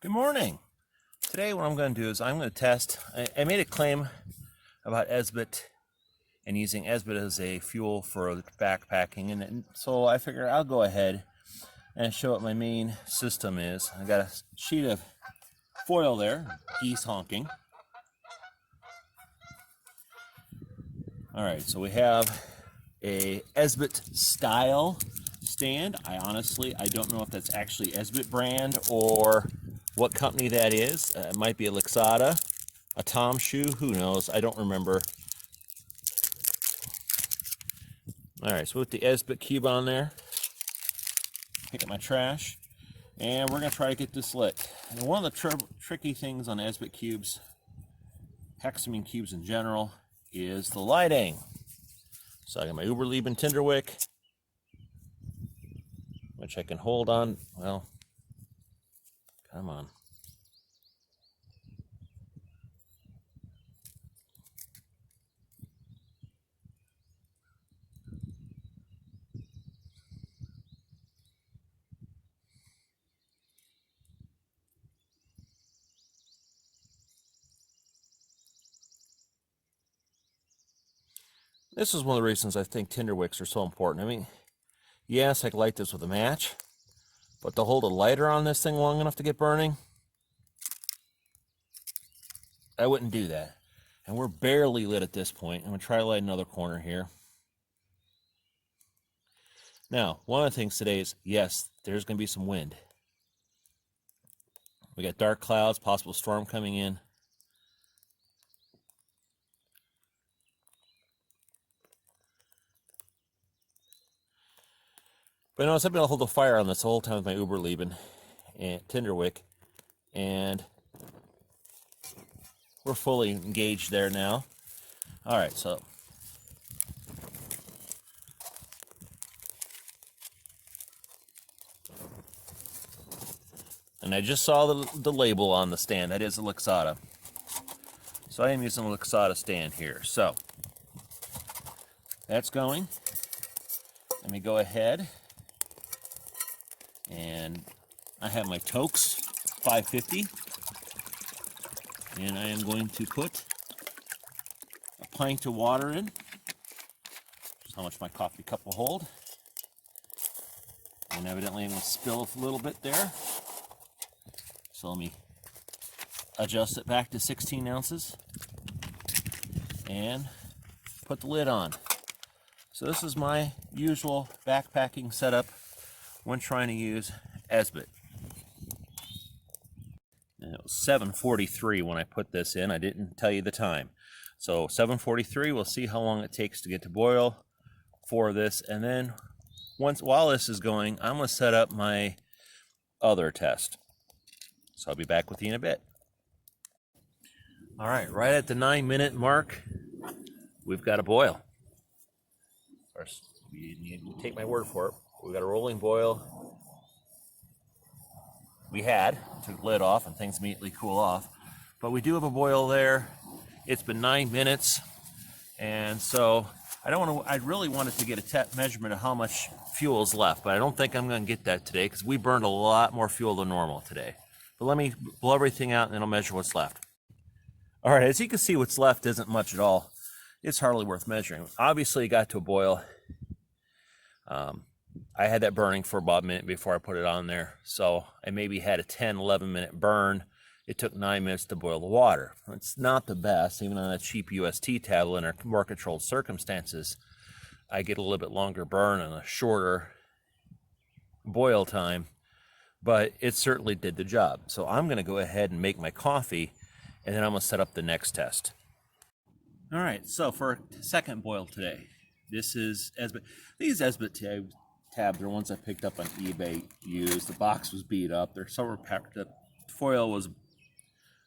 Good morning. Today what I'm going to do is I'm going to test, I made a claim about Esbit and using Esbit as a fuel for backpacking, and so I figure I'll go ahead and show what my main system is. I got a sheet of foil there, geese honking. Alright, so we have a Esbit style stand. I don't know if that's actually Esbit brand or what company that is. It might be a Lixada, a Tom shoe, who knows, I don't remember. Alright, so with the Esbit cube on there, pick up my trash, and we're going to try to get this lit. And one of the tricky things on Esbit cubes, hexamine cubes in general, is the lighting. So I got my Uberleben Tinderwick, which I can hold on, well, come on. This is one of the reasons I think Tinderwicks are so important. I mean, yes, I could light this with a match, but to hold a lighter on this thing long enough to get burning, I wouldn't do that. And we're barely lit at this point. I'm going to try to light another corner here. Now, one of the things today is, yes, there's going to be some wind. We got dark clouds, possible storm coming in. But notice I've been able to hold the fire on this the whole time with my Uberleben and Tinderwick, and we're fully engaged there now. All right, so and I just saw the label on the stand. That is a Lixada. So I am using a Lixada stand here. So that's going. Let me go ahead. And I have my Tokes 550, and I am going to put a pint of water in. That's how much my coffee cup will hold. And evidently I'm going to spill a little bit there. So let me adjust it back to 16 ounces and put the lid on. So this is my usual backpacking setup when trying to use Esbit. And it was 7:43 when I put this in. I didn't tell you the time. So 7:43, we'll see how long it takes to get to boil for this. And then while this is going, I'm going to set up my other test. So I'll be back with you in a bit. All right at the 9-minute mark, we've got a boil. First, you need to take my word for it. We got a rolling boil. Took the lid off and things immediately cool off. But we do have a boil there. It's been 9 minutes. And so I really wanted to get a measurement of how much fuel is left, but I don't think I'm going to get that today because we burned a lot more fuel than normal today. But let me blow everything out and then I'll measure what's left. All right, as you can see, what's left isn't much at all. It's hardly worth measuring. Obviously, it got to a boil. I had that burning for about a minute before I put it on there. So I maybe had a 10-11 minute burn. It took 9 minutes to boil the water. It's not the best, even on a cheap UST tablet in our more controlled circumstances. I get a little bit longer burn and a shorter boil time, but it certainly did the job. So I'm going to go ahead and make my coffee, and then I'm going to set up the next test. All right, so for a second boil today, this is Esbit. These Esbit tabs are ones I picked up on eBay used. The box was beat up. They're so packed up. Foil was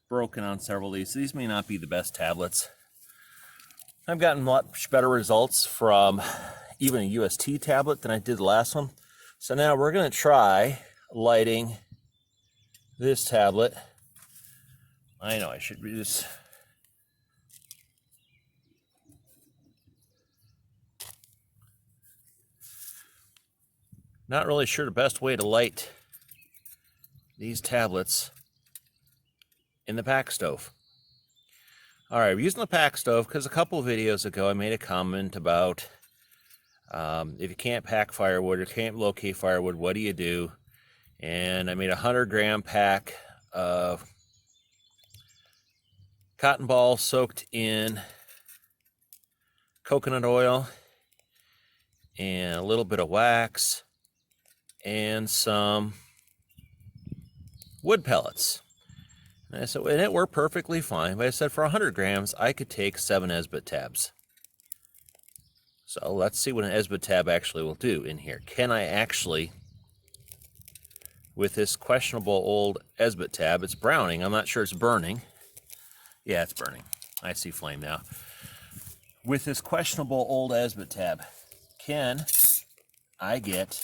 broken on several of these. These may not be the best tablets. I've gotten much better results from even a UST tablet than I did the last one. So now we're going to try lighting this tablet. I know I should read this. Not really sure the best way to light these tablets in the pack stove. All right, we're using the pack stove because a couple of videos ago I made a comment about if you can't pack firewood or can't locate firewood, what do you do? And I made a 100-gram pack of cotton balls soaked in coconut oil and a little bit of wax and some wood pellets. And it worked perfectly fine, but I said for 100 grams, I could take 7 Esbit tabs. So let's see what an Esbit tab actually will do in here. Can I actually, with this questionable old Esbit tab, it's browning, I'm not sure it's burning. Yeah, it's burning. I see flame now. With this questionable old Esbit tab, can I get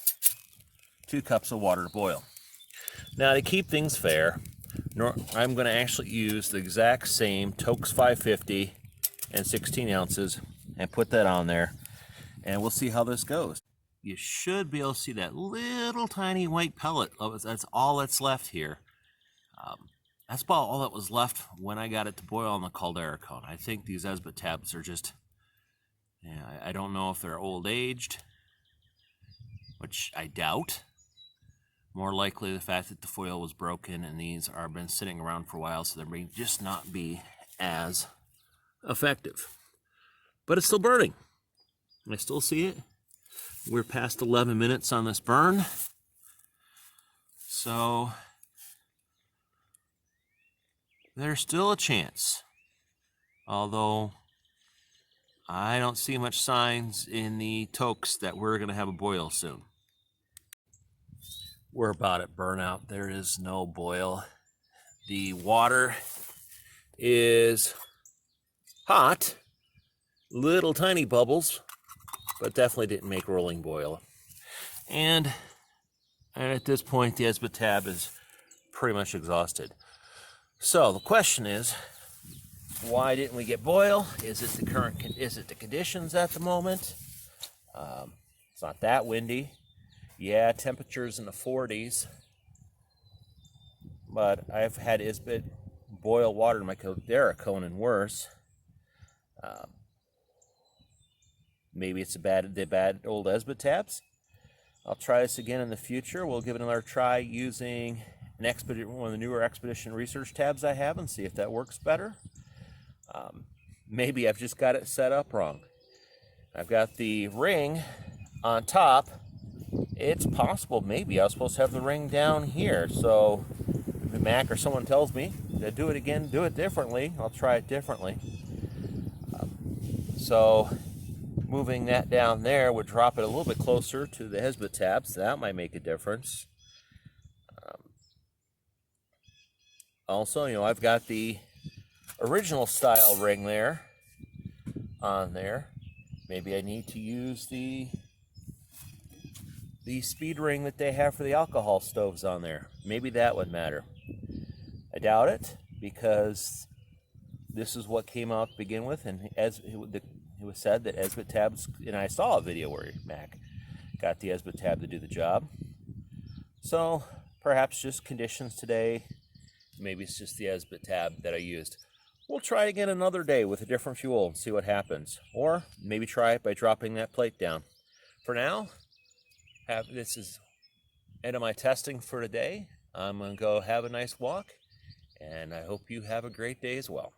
2 cups of water to boil? Now, to keep things fair, I'm going to actually use the exact same Toaks 550 and 16 ounces and put that on there, and we'll see how this goes. You should be able to see that little tiny white pellet. That's all that's left here. That's about all that was left when I got it to boil on the Caldera cone. I think these Esbit tabs are just, yeah, I don't know if they're old aged, which I doubt. More likely the fact that the foil was broken and these are been sitting around for a while, so they may just not be as effective. But it's still burning. I still see it. We're past 11 minutes on this burn. So there's still a chance. Although I don't see much signs in the Toaks that we're going to have a boil soon. We're about at burnout. There is no boil. The water is hot, little tiny bubbles, but definitely didn't make rolling boil. And at this point, the Esbit tab is pretty much exhausted. So the question is, why didn't we get boil? Is it the conditions at the moment? It's not that windy. Yeah, temperatures in the 40s, but I've had Esbit boil water in my Caldera cone and worse. Maybe it's the bad old Esbit tabs. I'll try this again in the future. We'll give it another try using one of the newer Expedition Research tabs I have and see if that works better. Maybe I've just got it set up wrong. I've got the ring on top. It's possible maybe I was supposed to have the ring down here. So if Mac or someone tells me to do it again, do it differently, I'll try it differently. So moving that down there would drop it a little bit closer to the Esbit tabs. So that might make a difference. Also, I've got the original style ring there on there. Maybe I need to use the speed ring that they have for the alcohol stoves on there. Maybe that would matter. I doubt it, because this is what came out to begin with, and as it was said that Esbit tabs, and I saw a video where Mac got the Esbit tab to do the job. So perhaps just conditions today. Maybe it's just the Esbit tab that I used. We'll try again another day with a different fuel and see what happens. Or maybe try it by dropping that plate down. For now, this is end of my testing for today. I'm going to go have a nice walk, and I hope you have a great day as well.